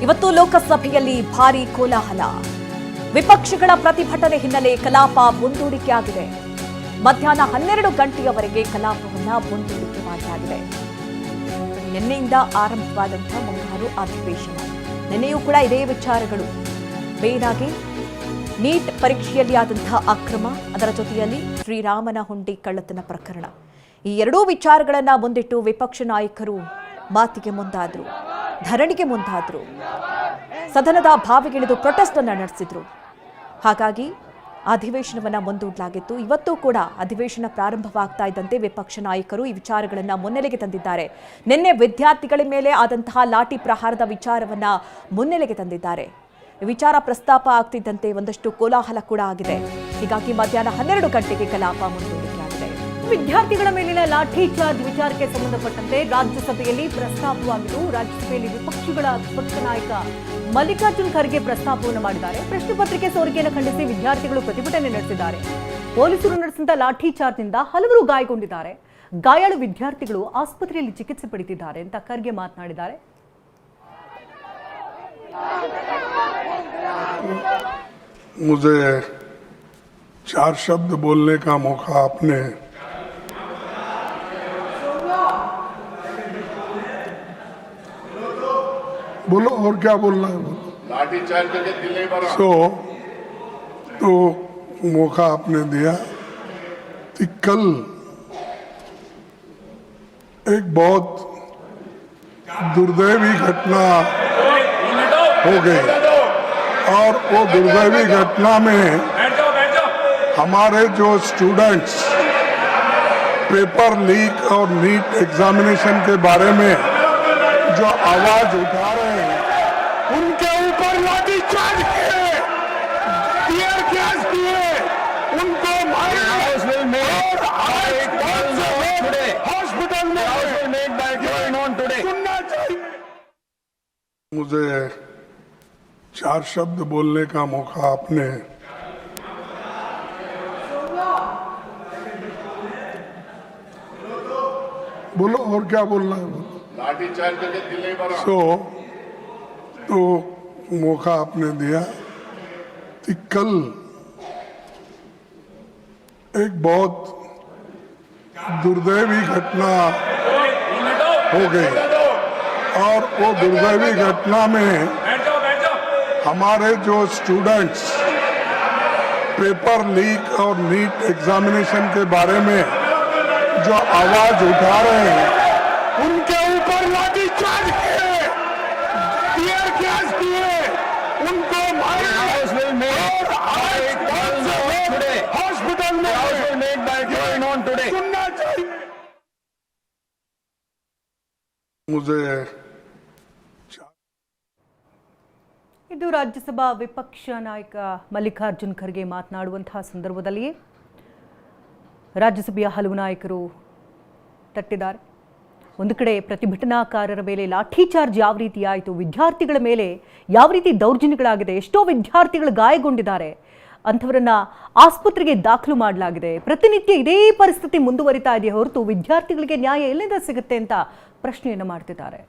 ಇವತ್ತು ಲೋಕಸಭೆಯಲ್ಲಿ ಭಾರೀ ಕೋಲಾಹಲ. ವಿಪಕ್ಷಗಳ ಪ್ರತಿಭಟನೆ ಹಿನ್ನೆಲೆ ಕಲಾಪ ಮುಂದೂಡಿಕೆಯಾಗಿದೆ. ಮಧ್ಯಾಹ್ನ 12 ಗಂಟೆಯವರೆಗೆ ಕಲಾಪವನ್ನ ಮುಂದೂಡಿಕೆ ಮಾಡಲಾಗಿದೆ. ನಿನ್ನೆಯಿಂದ ಆರಂಭವಾದಂತಹ ಮುಂಗಾರು ಅಧಿವೇಶನ. ನಿನ್ನೆಯೂ ಕೂಡ ಇದೇ ವಿಚಾರಗಳು. ಮೇಲಾಗಿ ನೀಟ್ ಪರೀಕ್ಷೆಯಲ್ಲಿ ಆದಂತಹ ಅಕ್ರಮ, ಅದರ ಜೊತೆಯಲ್ಲಿ ಶ್ರೀರಾಮನ ಹುಂಡಿ ಕಳ್ಳತನ ಪ್ರಕರಣ, ಈ ಎರಡೂ ವಿಚಾರಗಳನ್ನ ಮುಂದಿಟ್ಟು ವಿಪಕ್ಷ ನಾಯಕರು ಮಾತಿಗೆ ಮುಂದಾದ್ರು, ಧರಣಿಗೆ ಮುಂದಾದ್ರು, ಸದನದ ಬಾವಿಗಿಳಿದು ಪ್ರೊಟೆಸ್ಟ್ ಅನ್ನು ನಡೆಸಿದ್ರು. ಹಾಗಾಗಿ ಅಧಿವೇಶನವನ್ನ ಮುಂದೂಡಲಾಗಿತ್ತು. ಇವತ್ತು ಕೂಡ ಅಧಿವೇಶನ ಪ್ರಾರಂಭವಾಗ್ತಾ ಇದ್ದಂತೆ ವಿಪಕ್ಷ ನಾಯಕರು ಈ ವಿಚಾರಗಳನ್ನ ಮುನ್ನೆಲೆಗೆ ತಂದಿದ್ದಾರೆ. ನಿನ್ನೆ ವಿದ್ಯಾರ್ಥಿಗಳ ಮೇಲೆ ಆದಂತಹ ಲಾಠಿ ಪ್ರಹಾರದ ವಿಚಾರವನ್ನ ಮುನ್ನೆಲೆಗೆ ತಂದಿದ್ದಾರೆ. ವಿಚಾರ ಪ್ರಸ್ತಾಪ ಆಗ್ತಿದ್ದಂತೆ ಒಂದಷ್ಟು ಕೋಲಾಹಲ ಕೂಡ ಆಗಿದೆ. ಹೀಗಾಗಿ ಮಧ್ಯಾಹ್ನ 12 ಗಂಟೆಗೆ ಕಲಾಪ ಮುಂದೂಡಿಕೆಯಾಗಿದೆ. ವಿದ್ಯಾರ್ಥಿಗಳ ಮೇಲಿನ ಲಾಠಿ ಚಾರ್ಜ್ ವಿಚಾರಕ್ಕೆ ಸಂಬಂಧಪಟ್ಟಂತೆ ರಾಜ್ಯಸಭೆಯಲ್ಲಿ ಪ್ರಸ್ತಾಪವಾಗಿದ್ದು, ರಾಜ್ಯಸಭೆಯಲ್ಲಿ ವಿಪಕ್ಷಗಳ ಪಕ್ಷ ನಾಯಕ ಮಲ್ಲಿಕಾರ್ಜುನ್ ಖರ್ಗೆ ಪ್ರಸ್ತಾಪವನ್ನು ಮಾಡಿದ್ದಾರೆ. ಪ್ರಶ್ನೆ ಪತ್ರಿಕೆ ಸೋರಿಕೆಯನ್ನು ಖಂಡಿಸಿ ವಿದ್ಯಾರ್ಥಿಗಳು ಪ್ರತಿಭಟನೆ ನಡೆಸಿದ್ದಾರೆ. ಪೊಲೀಸರು ನಡೆಸಿದ ಲಾಠಿ ಚಾರ್ಜ್ನಿಂದ ಹಲವರು ಗಾಯಗೊಂಡಿದ್ದಾರೆ. ಗಾಯಾಳು ವಿದ್ಯಾರ್ಥಿಗಳು ಆಸ್ಪತ್ರೆಯಲ್ಲಿ ಚಿಕಿತ್ಸೆ ಪಡೆದಿದ್ದಾರೆ ಅಂತ ಖರ್ಗೆ ಮಾತನಾಡಿದ್ದಾರೆ. मुझे 4 शब्द बोलने का मौका आपने बोलो, और क्या बोलना है बोलो। लाठी चार्ज करके दिल नहीं भरा। तो मौका आपने दिया कि कल एक बहुत दुर्दैवी घटना हो गई और वो दुर्दैवी घटना में हमारे जो स्टूडेंट्स पेपर लीक और नीट एग्जामिनेशन के बारे में जो आवाज उठा रहे हैं, उनके ऊपर लाठी चार्ज किए, टीयर गैस किए, उनको मारे हॉस्पिटल में सुनना चाहिए। मुझे 4 शब्द बोलने का मौका आपने बोलो, और क्या बोलना है बोलो। लाठी चार्ज करके दिल नहीं भरा। तो मौका आपने दिया कि कल एक बहुत दुर्दैवी घटना हो गई और वो दुर्दैवी घटना में हमारे जो स्टूडेंट्स पेपर लीक और नीट एग्जामिनेशन के बारे में जो आवाज उठा रहे हैं, उनके ऊपर लाठी चार्ज किए, टीयर गैस किए, उनको मारे हॉस्पिटल में सुनना चाहिए। मुझे ಇದು ರಾಜ್ಯಸಭಾ ವಿಪಕ್ಷ ನಾಯಕ ಮಲ್ಲಿಕಾರ್ಜುನ್ ಖರ್ಗೆ ಮಾತನಾಡುವಂತಹ ಸಂದರ್ಭದಲ್ಲಿ ರಾಜ್ಯಸಭೆಯ ಹಲವು ನಾಯಕರು ತಟ್ಟಿದ್ದಾರೆ. ಒಂದು ಕಡೆ ಪ್ರತಿಭಟನಾಕಾರರ ಮೇಲೆ ಲಾಠಿ ಚಾರ್ಜ್ ಯಾವ ರೀತಿ ಆಯಿತು, ವಿದ್ಯಾರ್ಥಿಗಳ ಮೇಲೆ ಯಾವ ರೀತಿ ದೌರ್ಜನ್ಯಗಳಾಗಿದೆ, ಎಷ್ಟೋ ವಿದ್ಯಾರ್ಥಿಗಳು ಗಾಯಗೊಂಡಿದ್ದಾರೆ, ಅಂಥವರನ್ನ ಆಸ್ಪತ್ರೆಗೆ ದಾಖಲು ಮಾಡಲಾಗಿದೆ. ಪ್ರತಿನಿತ್ಯ ಇದೇ ಪರಿಸ್ಥಿತಿ ಮುಂದುವರಿತಾ ಇದೆಯೇ ಹೊರತು ವಿದ್ಯಾರ್ಥಿಗಳಿಗೆ ನ್ಯಾಯ ಎಲ್ಲಿಂದ ಸಿಗುತ್ತೆ ಅಂತ ಪ್ರಶ್ನೆಯನ್ನು ಮಾಡ್ತಿದ್ದಾರೆ.